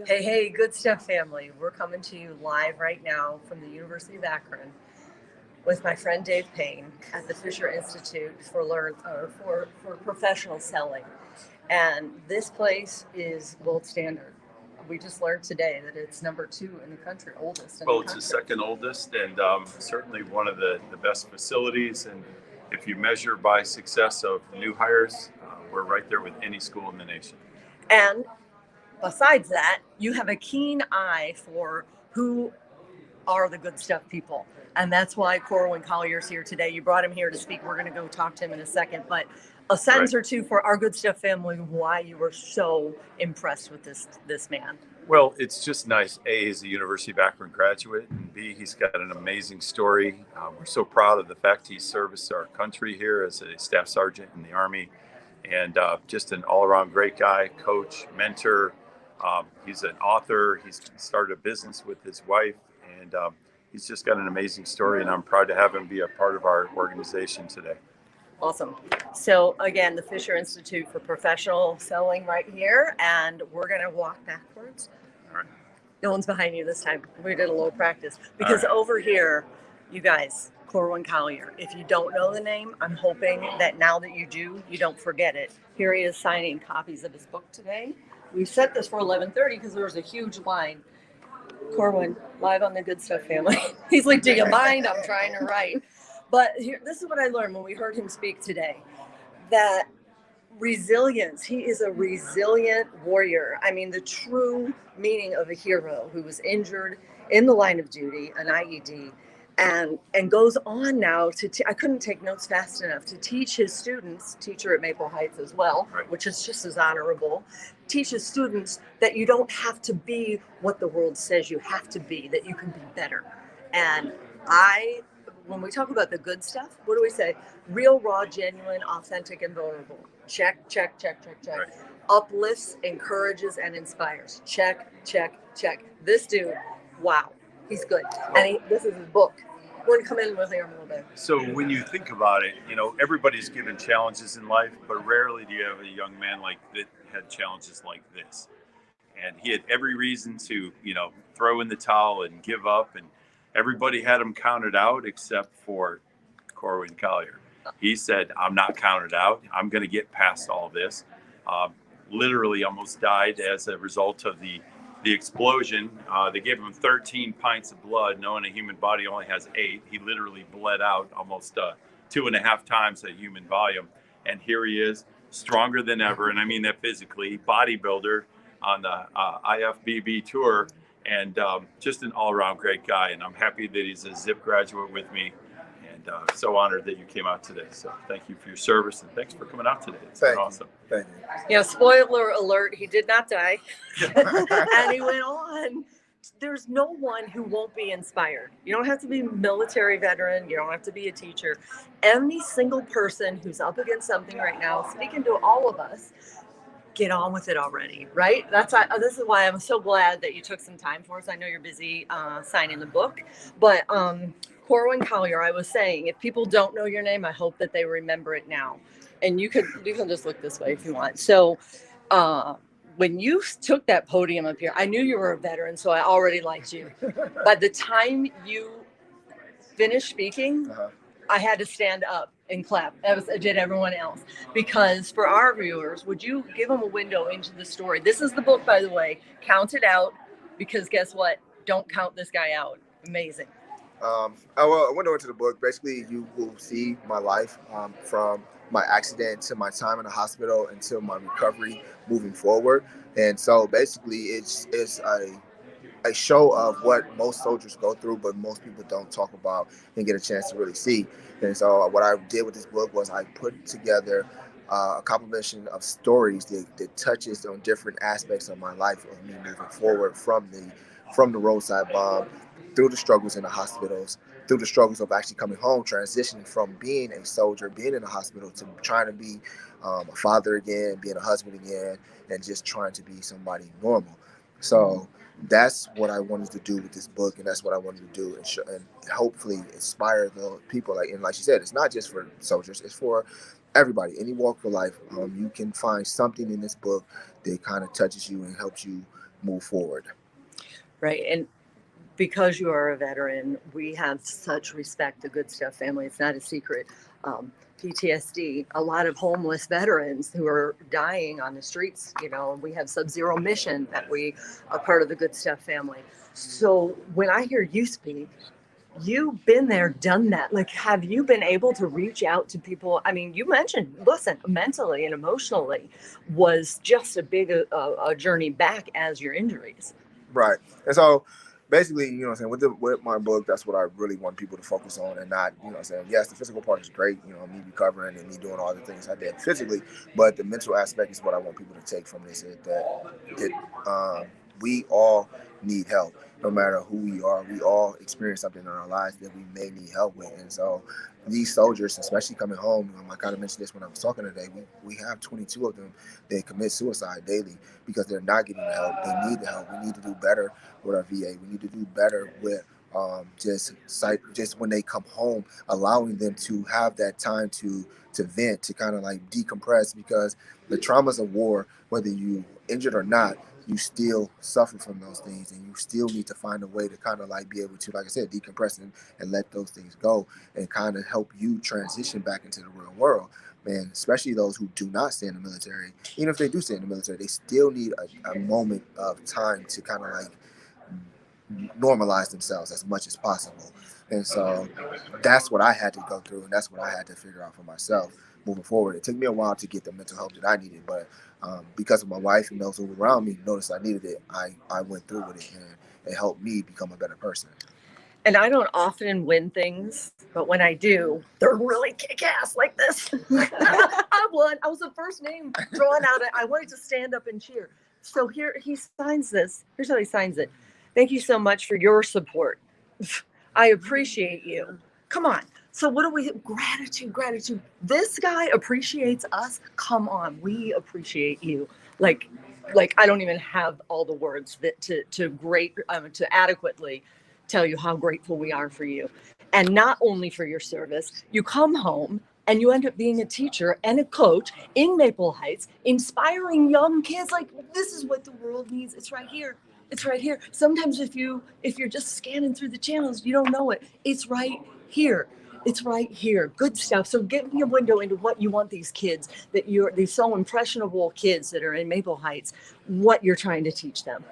Hey, good stuff, family. We're coming to you live right now from the University of Akron with my friend Dave Payne at the Fisher Institute for professional selling. And this place is gold standard. We just learned today that it's #2 in the country, oldest in the Well, country. it's the second oldest, and certainly one of the best facilities. And if you measure by success of new hires, we're right there with any school in the nation. And besides that, you have a keen eye for who are the good stuff people. And that's why Corwyn Collier's here today. You brought him here to speak. We're going to go talk to him in a second. But a sentence or two for our good stuff family, why you were so impressed with this man. Well, it's just nice. A, he's a University of Akron graduate, and B, he's got an amazing story. We're so proud of the fact he serviced our country here as a staff sergeant in the Army, and just an all-around great guy, coach, mentor. He's an author. He's started a business with his wife, and he's just got an amazing story, and I'm proud to have him be a part of our organization today. Awesome. So again, the Fisher Institute for Professional Selling right here, and we're going to walk backwards. All right. No one's behind you this time. We did a little practice. Because over here, you guys, Corwyn Collier, if you don't know the name, I'm hoping that now that you do, you don't forget it. Here he is signing copies of his book today. We set this for 11:30 because there was a huge line. Corwyn, live on the Good Stuff family. He's like, do you mind? I'm trying to write. But here, this is what I learned when we heard him speak today, that resilience, he is a resilient warrior. I mean, the true meaning of a hero who was injured in the line of duty, an IED, and goes on now to, I couldn't take notes fast enough, to teach his students, teacher at Maple Heights as well, right, which is just as honorable, teach his students that you don't have to be what the world says you have to be, that you can be better. And when we talk about the good stuff, what do we say? Real, raw, genuine, authentic, and vulnerable. Check, check, check, check, check. Right. Uplifts, encourages, and inspires. Check, check, check. This dude, wow, he's good. And this is his book. We're going to come in with him a little bit. So when you think about it, everybody's given challenges in life, but rarely do you have a young man like that had challenges like this. And he had every reason to, throw in the towel and give up, and everybody had him counted out except for Corwyn Collier. He said, I'm not counted out. I'm going to get past all this. Literally almost died as a result of the explosion. They gave him 13 pints of blood, knowing a human body only has 8. He literally bled out almost 2.5 times the human volume. And here he is, stronger than ever. And I mean that physically, bodybuilder on the IFBB tour. And just an all-around great guy. And I'm happy that he's a Zip graduate with me. And so honored that you came out today. So thank you for your service, and thanks for coming out today. It's been awesome. Thank you. Spoiler alert, he did not die. And he went on. There's no one who won't be inspired. You don't have to be a military veteran. You don't have to be a teacher. Any single person who's up against something right now, speaking to all of us, get on with it already, right? This is why I'm so glad that you took some time for us. I know you're busy signing the book, but Corwyn Collier, I was saying, if people don't know your name, I hope that they remember it now. And you can just look this way if you want. So when you took that podium up here, I knew you were a veteran, so I already liked you. By the time you finished speaking, I had to stand up and clap, as did everyone else. Because for our viewers, would you give them a window into the story? This is the book, by the way. Count it out, because guess what? Don't count this guy out. Amazing. A window into the book. Basically, you will see my life from my accident to my time in the hospital until my recovery moving forward. And so basically, it's a show of what most soldiers go through, but most people don't talk about and get a chance to really see. And so what I did with this book was I put together a compilation of stories that touches on different aspects of my life, of me moving forward from the roadside bomb, through the struggles in the hospitals, through the struggles of actually coming home, transitioning from being a soldier, being in the hospital, to trying to be a father again, being a husband again, and just trying to be somebody normal. So that's what I wanted to do with this book, and that's what I wanted to do, and hopefully inspire the people. Like you said, it's not just for soldiers; it's for everybody, any walk of life. You can find something in this book that kind of touches you and helps you move forward. Right. And because you are a veteran, we have such respect, the Good Stuff family. It's not a secret. PTSD, a lot of homeless veterans who are dying on the streets. You know, we have Sub-Zero Mission that we are part of the Good Stuff family. So when I hear you speak, you've been there, done that. Like, have you been able to reach out to people? I mean, you mentioned, listen, mentally and emotionally was just a big a journey back as your injuries. Right. And so basically, you know what I'm saying, with my book, that's what I really want people to focus on, and not, you know what I'm saying, yes, the physical part is great, you know, me recovering and me doing all the things I did physically, but the mental aspect is what I want people to take from this, is that we all need help. No matter who we are, we all experience something in our lives that we may need help with. And so these soldiers, especially coming home, I kind of mentioned this when I was talking today, we have 22 of them that commit suicide daily because they're not getting the help. They need the help. We need to do better with our VA. We need to do better with just when they come home, allowing them to have that time to vent, to kind of like decompress, because the traumas of war, whether you injured or not, you still suffer from those things, and you still need to find a way to kind of like be able to, like I said, decompress and let those things go, and kind of help you transition back into the real world. Man, especially those who do not stay in the military, even if they do stay in the military, they still need a moment of time to kind of like normalize themselves as much as possible. And so that's what I had to go through, and that's what I had to figure out for myself moving forward. It took me a while to get the mental help that I needed, but because of my wife and those who were around me noticed I needed it, I went through with it, and it helped me become a better person. And I don't often win things, but when I do, they're really kick-ass like this. I won. I was the first name drawn out. I wanted to stand up and cheer. So here he signs this. Here's how he signs it. Thank you so much for your support. I appreciate you. Come on. So what do we? Gratitude. This guy appreciates us. Come on, we appreciate you. Like I don't even have all the words that to adequately tell you how grateful we are for you. And not only for your service, you come home and you end up being a teacher and a coach in Maple Heights, inspiring young kids. Like, this is what the world needs. It's right here. It's right here. Sometimes if you're just scanning through the channels, you don't know it. It's right here. It's right here. Good stuff. So give me a window into what you want these kids, these so impressionable kids that are in Maple Heights, what you're trying to teach them.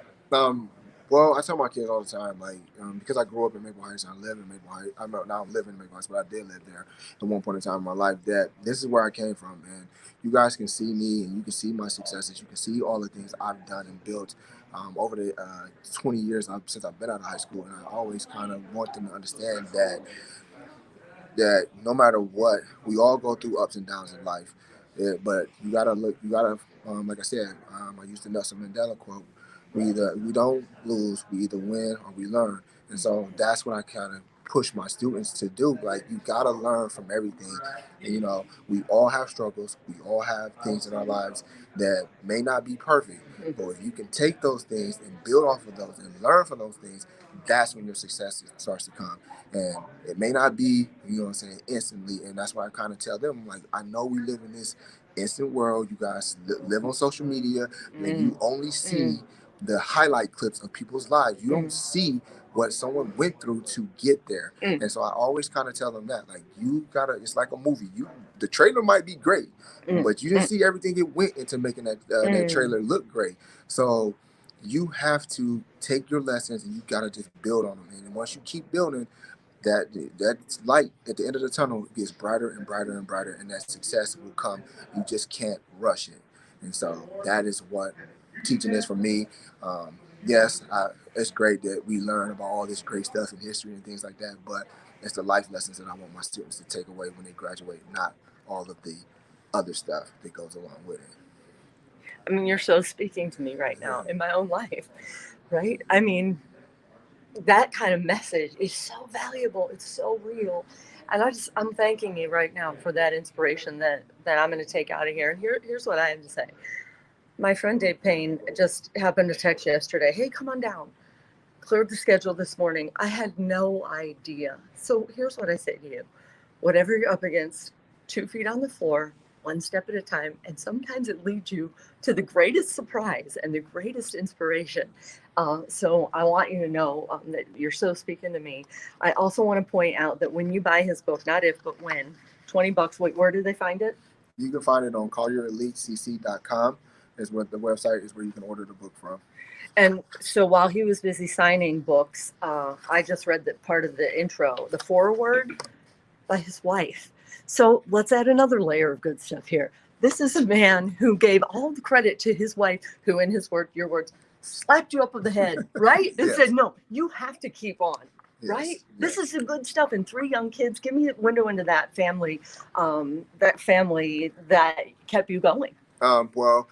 Well, I tell my kids all the time, like, because I grew up in Maple Heights and I live in Maple Heights. Now I'm living in Maple Heights, but I did live there at one point in time in my life. That this is where I came from, and you guys can see me, and you can see my successes. You can see all the things I've done and built over the 20 years since I've been out of high school. And I always kind of want them to understand that no matter what, we all go through ups and downs in life. Yeah, but you gotta like I said, I used the Nelson Mandela quote. We don't lose, we either win or we learn. And so that's what I kind of push my students to do. Like, you gotta learn from everything. And, you know, we all have struggles, we all have things in our lives that may not be perfect. But if you can take those things and build off of those and learn from those things, that's when your success starts to come. And it may not be, you know what I'm saying, instantly. And that's why I kind of tell them, like, I know we live in this instant world. You guys live on social media, and you only see the highlight clips of people's lives. You don't see what someone went through to get there. And so I always kind of tell them that, like, you gotta, it's like a movie. The trailer might be great, but you didn't see everything it went into making that trailer look great. So you have to take your lessons and you gotta just build on them. And once you keep building, that light at the end of the tunnel gets brighter and brighter and brighter, and that success will come. You just can't rush it. And so that is what teaching is for me. Yes, it's great that we learn about all this great stuff in history and things like that, but it's the life lessons that I want my students to take away when they graduate, not all of the other stuff that goes along with it. I mean, you're so speaking to me right now in my own life, right? I mean, that kind of message is so valuable. It's so real. And I'm thanking you right now for that inspiration that I'm going to take out of here. And here's what I have to say. My friend Dave Payne just happened to text yesterday. Hey, come on down. Cleared the schedule this morning. I had no idea. So here's what I say to you. Whatever you're up against, 2 feet on the floor, one step at a time. And sometimes it leads you to the greatest surprise and the greatest inspiration. So I want you to know that you're so speaking to me. I also want to point out that when you buy his book, not if, but when, $20, wait, where do they find it? You can find it on collierelitecc.com is what the website is where you can order the book from. And so while he was busy signing books, I just read that part of the intro, the foreword by his wife. So let's add another layer of good stuff here. This is a man who gave all the credit to his wife, who in his word, your words, slapped you up with the head, right? And Yes. said, no, you have to keep on, Yes, right? yes. This is the good stuff. And 3 young kids. Give me a window into that family that kept you going. Well,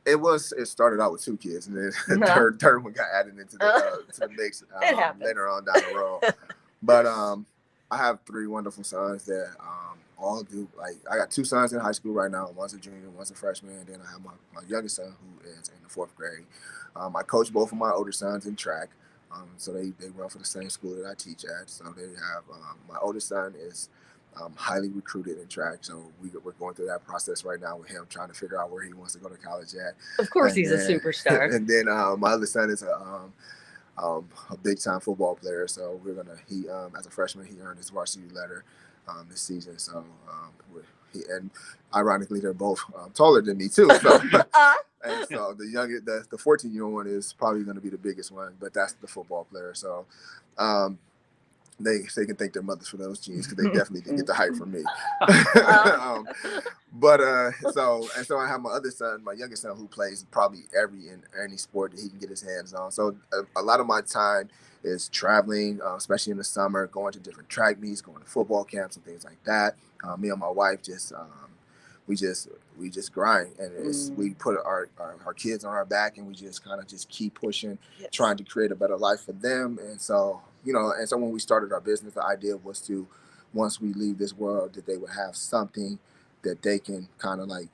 it started out with 2 kids, and then the Uh-huh. third one got added into the mix It happens. later on down the road. But I have 3 wonderful sons that all do, like, I got 2 sons in high school right now. One's a junior, one's a freshman, and then I have my youngest son who is in the 4th grade. I coach both of my older sons in track, so they run for the same school that I teach at. So they have my oldest son is highly recruited in track, so we're going through that process right now with him, trying to figure out where he wants to go to college at. Of course, And he's a then- superstar. And then my other son is a big time football player. So we're gonna as a freshman he earned his varsity letter this season. So and ironically they're both taller than me too. So and so the 14-year-old one is probably going to be the biggest one, but that's the football player. So they can thank their mothers for those genes, because they definitely didn't get the height from me. So I have my other son, my youngest son, who plays probably any sport that he can get his hands on. So a lot of my time is traveling, especially in the summer, going to different track meets, going to football camps and things like that. Me and my wife just we just grind, and we put our kids on our back, and we just kind of just keep pushing, Yes. trying to create a better life for them. And so when we started our business, the idea was to, once we leave this world, that they would have something that they can kind of like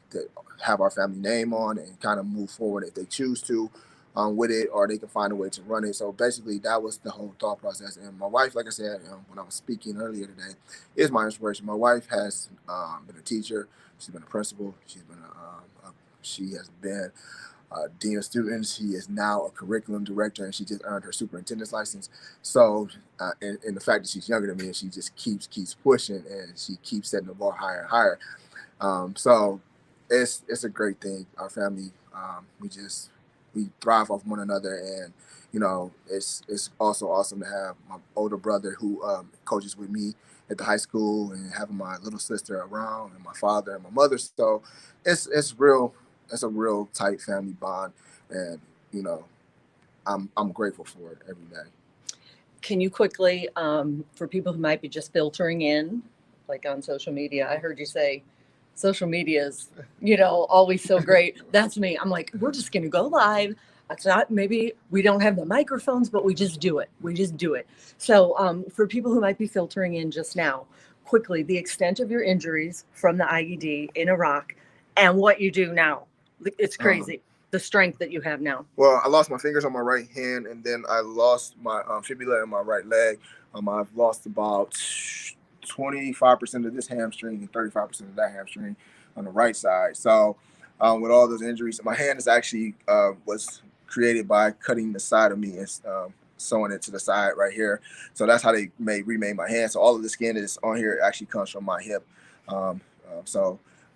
have our family name on, and kind of move forward if they choose to with it, or they can find a way to run it. So basically that was the whole thought process. And my wife, like I said, when I was speaking earlier today, is my inspiration. My wife has been a teacher. She's been a principal. She has been dean of students. She is now a curriculum director, and she just earned her superintendent's license. So, and the fact that she's younger than me, and she just keeps pushing, and she keeps setting the bar higher and higher. So it's a great thing. Our family, we thrive off one another, and it's also awesome to have my older brother who coaches with me at the high school, and having my little sister around, and my father and my mother. So it's a real tight family bond, and I'm grateful for it every day. Can you quickly, for people who might be just filtering in, like on social media, I heard you say social media is, always so great. That's me. I'm like, we're just going to go live. It's not, maybe we don't have the microphones, but we just do it. So for people who might be filtering in just now, quickly, the extent of your injuries from the IED in Iraq and what you do now. It's crazy. The strength that you have now. Well, I lost my fingers on my right hand, and then I lost my fibula in my right leg. I've lost about 25% of this hamstring and 35% of that hamstring on the right side. So with all those injuries, my hand is actually was created by cutting the side of me and sewing it to the side right here. So that's how they remade my hand. So all of the skin that's on here actually comes from my hip.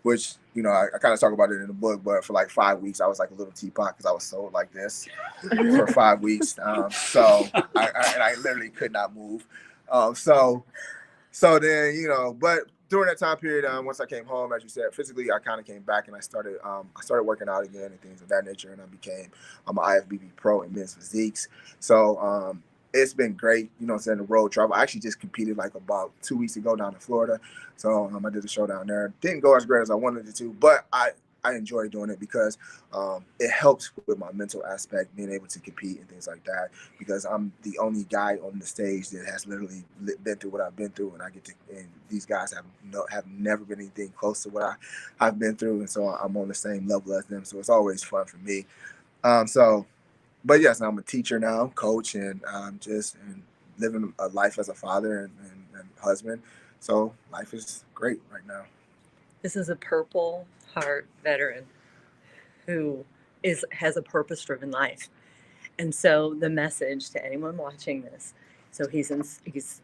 Which, I kind of talk about it in the book, but for like 5 weeks, I was like a little teapot, because I was sewed like this for 5 weeks. So I literally could not move. So then, but during that time period, once I came home, as you said, physically, I kind of came back, and I started working out again and things of that nature. And I became an IFBB pro in men's physiques. So it's been great, the road travel. I actually just competed like about 2 weeks ago down in Florida. So I did a show down there. Didn't go as great as I wanted it to, but I enjoy doing it, because it helps with my mental aspect, being able to compete and things like that, because I'm the only guy on the stage that has literally been through what I've been through, and these guys have never been anything close to what I've been through, and so I'm on the same level as them. So it's always fun for me. But yes, I'm a teacher now, coach, and just living a life as a father and husband. So life is great right now. This is a Purple Heart veteran who has a purpose-driven life. And so the message to anyone watching this, so he's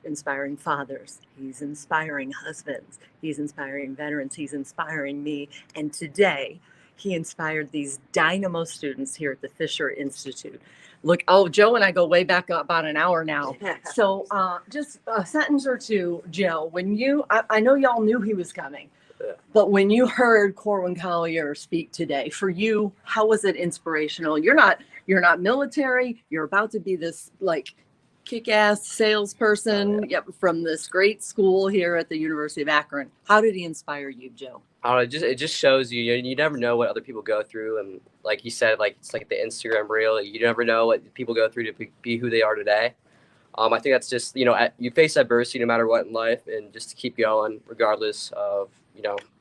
inspiring fathers, he's inspiring husbands, he's inspiring veterans, he's inspiring me. And today he inspired these dynamo students here at the Fisher Institute. Look, oh, Joe and I go way back about an hour now. So just a sentence or two, Joe, when I know y'all knew he was coming, but when you heard Corwyn Collier speak today, for you, how was it inspirational? You're not military. You're about to be this like kick-ass salesperson from this great school here at the University of Akron. How did he inspire you, Joe? I don't know, it just shows you never know what other people go through, and like you said, like it's like the Instagram reel. You never know what people go through to be who they are today. I think that's just you face adversity no matter what in life, and just to keep going regardless of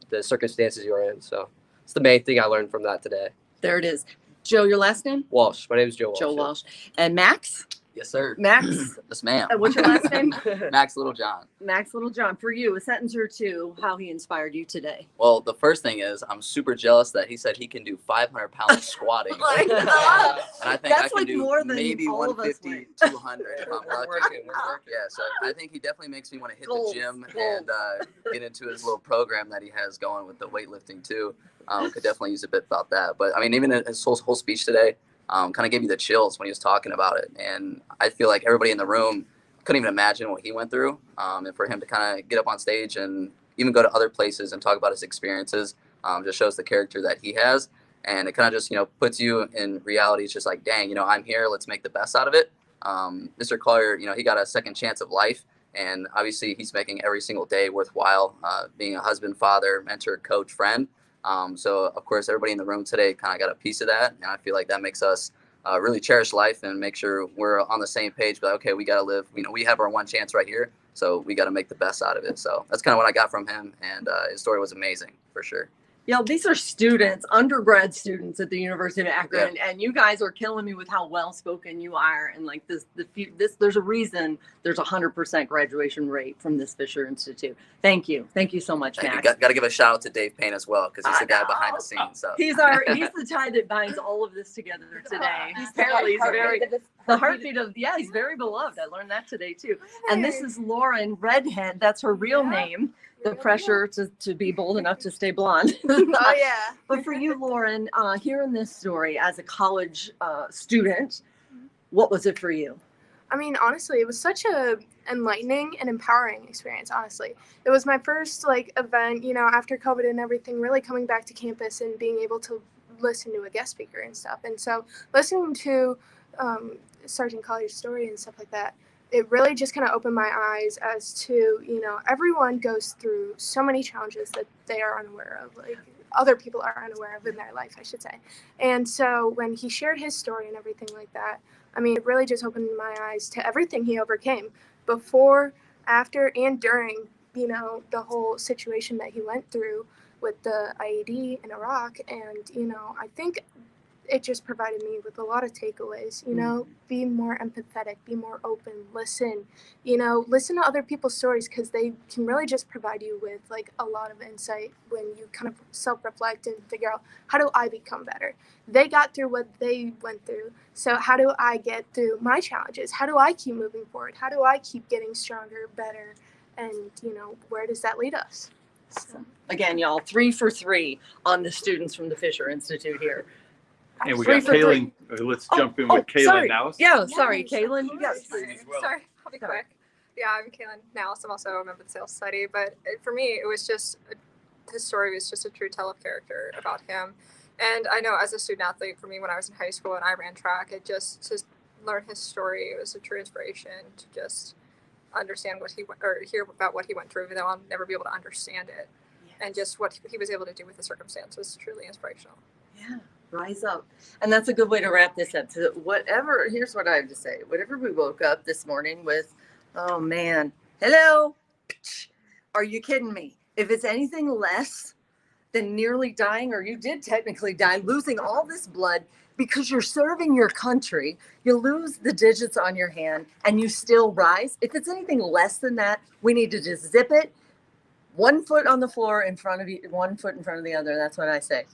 the circumstances you're in. So it's the main thing I learned from that today. There it is. Joe, your last name? Walsh. My name is Joe Walsh. Joe Walsh. And Max? Yes, sir. Max? Yes, ma'am. What's your last name? Max Littlejohn. Max Littlejohn. For you, a sentence or two, how he inspired you today. Well, the first thing is I'm super jealous that he said he can do 500 pounds squatting. Like, and I think that's I can like do more than maybe all of us 150, went. 200 if I'm We're lucky. working. Yeah, so I think he definitely makes me want to hit Goals, the gym goals. and get into his little program that he has going with the weightlifting too. Could definitely use a bit about that. But I mean, even his whole speech today kind of gave me the chills when he was talking about it. And I feel like everybody in the room couldn't even imagine what he went through. And for him to kind of get up on stage and even go to other places and talk about his experiences just shows the character that he has. And it kind of just, puts you in reality. It's just like, dang, I'm here. Let's make the best out of it. Mr. Collier, he got a second chance of life. And obviously he's making every single day worthwhile, being a husband, father, mentor, coach, friend. So, of course, everybody in the room today kind of got a piece of that. And I feel like that makes us really cherish life and make sure we're on the same page. But, okay, we got to live. We have our one chance right here. So we got to make the best out of it. So that's kind of what I got from him. And his story was amazing for sure. These are students, undergrad students at the University of Akron, and you guys are killing me with how well-spoken you are. And like this, there's a reason there's 100% graduation rate from this Fisher Institute. Thank you so much, Max. Got to give a shout out to Dave Payne as well, because he's the guy behind the scenes. So He's the tie that binds all of this together today. He's the heartbeat of he's very beloved. I learned that today too. And this is Lauren Redhead. That's her real name. The pressure to be bold enough to stay blonde. Oh yeah. But for you, Lauren, hearing this story as a college student, what was it for you? I mean, honestly, it was such a enlightening and empowering experience, honestly. It was my first event, after COVID and everything, really coming back to campus and being able to listen to a guest speaker and stuff. And so listening to Sgt Collier's story and stuff like that, it really just kind of opened my eyes as to, everyone goes through so many challenges that they are unaware of, like other people are unaware of in their life, I should say. And so when he shared his story and everything like that, I mean, it really just opened my eyes to everything he overcame before, after, and during, the whole situation that he went through with the IED in Iraq. And, I think it just provided me with a lot of takeaways, be more empathetic, be more open, listen to other people's stories, because they can really just provide you with a lot of insight when you kind of self-reflect and figure out, how do I become better? They got through what they went through. So how do I get through my challenges? How do I keep moving forward? How do I keep getting stronger, better? And, where does that lead us? So. Again, y'all, 3 for 3 on the students from the Fisher Institute here. And we 3 got for 3. Kaylin. Let's jump in with Kaylin sorry. now. Yeah, sorry, Kaylin. Yes. Sorry, I'll be quick. Yeah, I'm Kaylin Nals. I'm also a member of the sales society. But for me, it was just, his story was just a true tale of character about him. And I know as a student athlete, for me, when I was in high school and I ran track, to learn his story, it was a true inspiration to just understand hear about what he went through, even though I'll never be able to understand it. Yes. And just what he was able to do with the circumstance was truly inspirational. Yeah. Rise up. And that's a good way to wrap this up. So here's what I have to say. Whatever we woke up this morning with, oh man, hello, are you kidding me? If it's anything less than nearly dying, or you did technically die, losing all this blood because you're serving your country, you lose the digits on your hand and you still rise. If it's anything less than that, we need to just zip it, one foot on the floor in front of you, one foot in front of the other. That's what I say.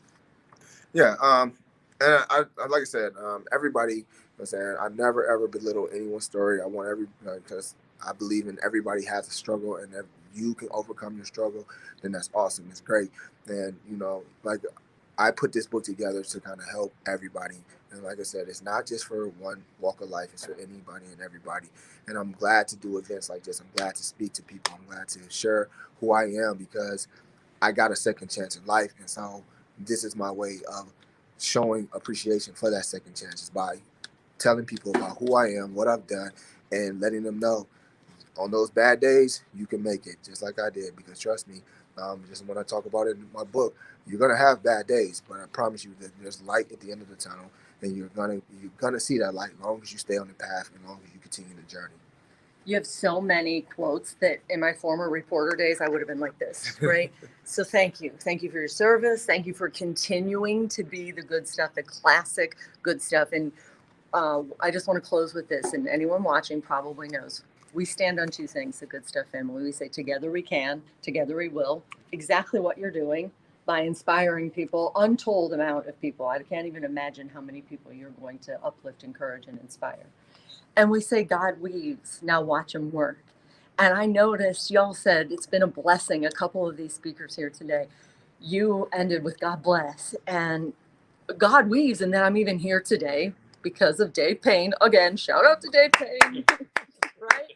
Yeah. And I like I said, everybody, you know what I'm saying, I never ever belittle anyone's story. I want because I believe in everybody has a struggle, and if you can overcome your struggle, then that's awesome. It's great. And, like I put this book together to kind of help everybody. And like I said, it's not just for one walk of life. It's for anybody and everybody. And I'm glad to do events like this. I'm glad to speak to people. I'm glad to share who I am, because I got a second chance in life. And so this is my way of showing appreciation for that second chance, is by telling people about who I am, what I've done, and letting them know on those bad days, you can make it, just like I did. Because trust me, just when I talk about it in my book, you're gonna have bad days, but I promise you that there's light at the end of the tunnel, and you're gonna see that light as long as you stay on the path, and as long as you continue the journey. You have so many quotes that in my former reporter days, I would have been like this, right? So thank you. Thank you for your service. Thank you for continuing to be the good stuff, the classic good stuff. And I just want to close with this, and anyone watching probably knows. We stand on two things, the Good Stuff family. We say together we can, together we will. Exactly what you're doing by inspiring people, untold amount of people. I can't even imagine how many people you're going to uplift, encourage, and inspire. And we say God weaves, now watch him work. And I noticed y'all said it's been a blessing, a couple of these speakers here today. You ended with God bless, and God weaves, and then I'm even here today because of Dave Payne. Again, shout out to Dave Payne, right?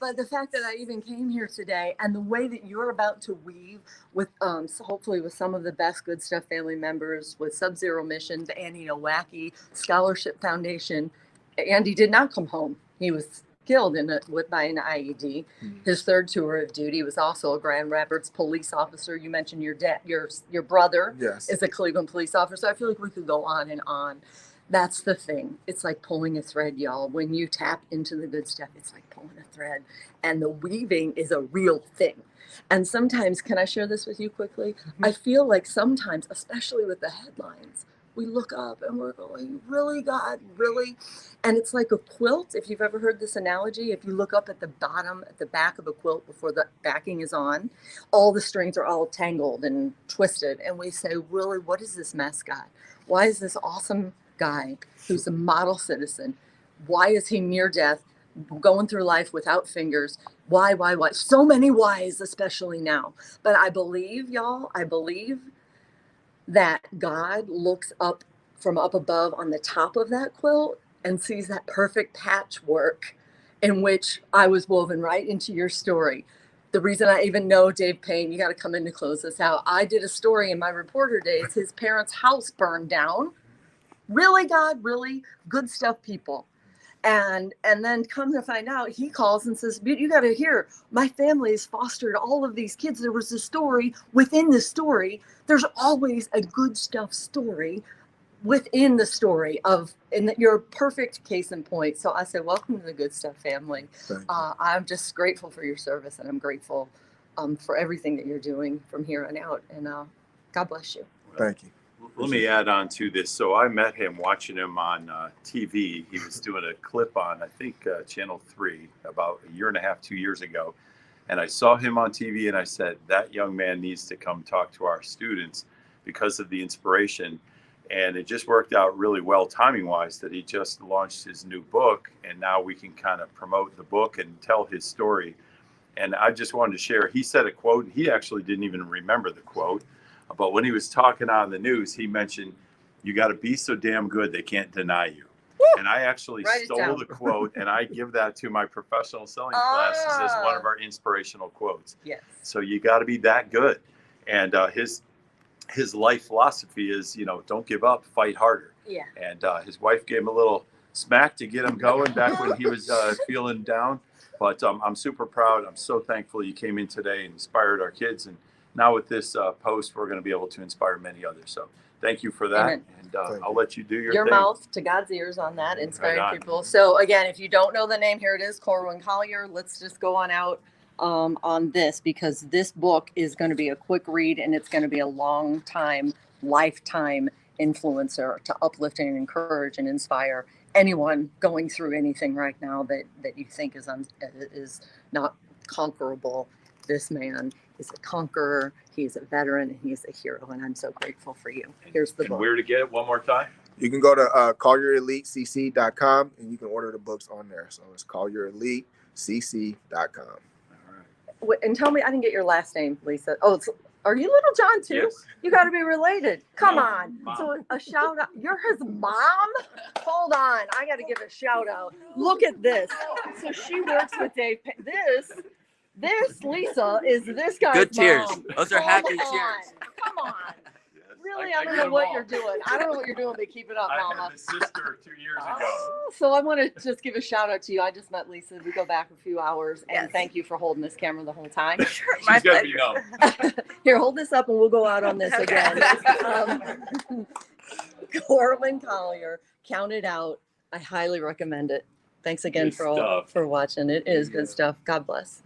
But the fact that I even came here today, and the way that you're about to weave with, hopefully with some of the best Good Stuff family members, with Sub-Zero Mission, the Andy Nowacki Scholarship Foundation. Andy did not come home. He was killed by an IED. His third tour of duty was also a Grand Rapids police officer. You mentioned your dad, your brother is a Cleveland police officer. I feel like we could go on and on. That's the thing. It's like pulling a thread, y'all. When you tap into the good stuff, it's like pulling a thread. And the weaving is a real thing. And sometimes, can I share this with you quickly? I feel like sometimes, especially with the headlines, we look up and we're going, really, God, really? And it's like a quilt. If you've ever heard this analogy, if you look up at the bottom, at the back of a quilt before the backing is on, all the strings are all tangled and twisted. And we say, really, what is this mess, God? Why is this awesome guy who's a model citizen? Why is he near death, going through life without fingers? Why? So many whys, especially now. But I believe, y'all, that God looks up from up above on the top of that quilt and sees that perfect patchwork in which I was woven right into your story. The reason I even know Dave Payne, you got to come in to close this out. I did a story in my reporter days. His parents' house burned down. Really, God, really? Good stuff, people. And then come to find out, he calls and says, you got to hear, my family has fostered all of these kids. There was a story within the story. There's always a good stuff story within the story and you're a perfect case in point. So I say, welcome to the Good Stuff family. I'm just grateful for your service, and I'm grateful for everything that you're doing from here on out. And God bless you. Thank you. Let me add on to this. So I met him watching him on TV. He was doing a clip on, I think, Channel 3 about a year and a half, 2 years ago. And I saw him on TV and I said, that young man needs to come talk to our students because of the inspiration. And it just worked out really well timing wise that he just launched his new book. And now we can kind of promote the book and tell his story. And I just wanted to share, he said a quote, and he actually didn't even remember the quote. But when he was talking on the news, he mentioned, you got to be so damn good they can't deny you. Woo! And I actually stole the quote, and I give that to my professional selling classes as one of our inspirational quotes. Yes. So you got to be that good. And his life philosophy is, don't give up, fight harder. Yeah. And his wife gave him a little smack to get him going back when he was feeling down. But I'm super proud. I'm so thankful you came in today and inspired our kids. And now with this post, we're going to be able to inspire many others. So thank you for that. Amen. And I'll let you do your thing. Mouth to God's ears on that, inspiring people. So again, if you don't know the name, here it is, Corwyn Collier. Let's just go on out on this, because this book is going to be a quick read, and it's going to be a long time, lifetime influencer to uplift and encourage and inspire anyone going through anything right now that you think is not conquerable. This man He's a conqueror. He's a veteran, and he's a hero. And I'm so grateful for you. Here's the And book. where to get it one more time? You can go to CollierEliteCC.com and you can order the books on there. So it's CollierEliteCC.com. And tell me, I didn't get your last name, Lisa. Oh, are you Little John too? Yes. You got to be related. Come No, on. Mom. So a shout out. You're his mom? Hold on. I got to give a shout out. Look at this. So she works with Dave. This Lisa is this guy's Good cheers. mom. Those are Come hacky on. cheers. Come on. Really, I don't get know them what all. you're doing. I don't know what you're doing, but keep it up, I Mama. had a sister 2 years ago. Oh, so I want to just give a shout out to you. I just met Lisa. We go back a few hours, and Yes. thank you for holding this camera the whole time. My She's gonna be pleasure. known. Here, hold this up, and we'll go out on this Okay. again. Corwyn Collier, count it out. I highly recommend it. Thanks again Good stuff. for watching. It is good stuff. God bless.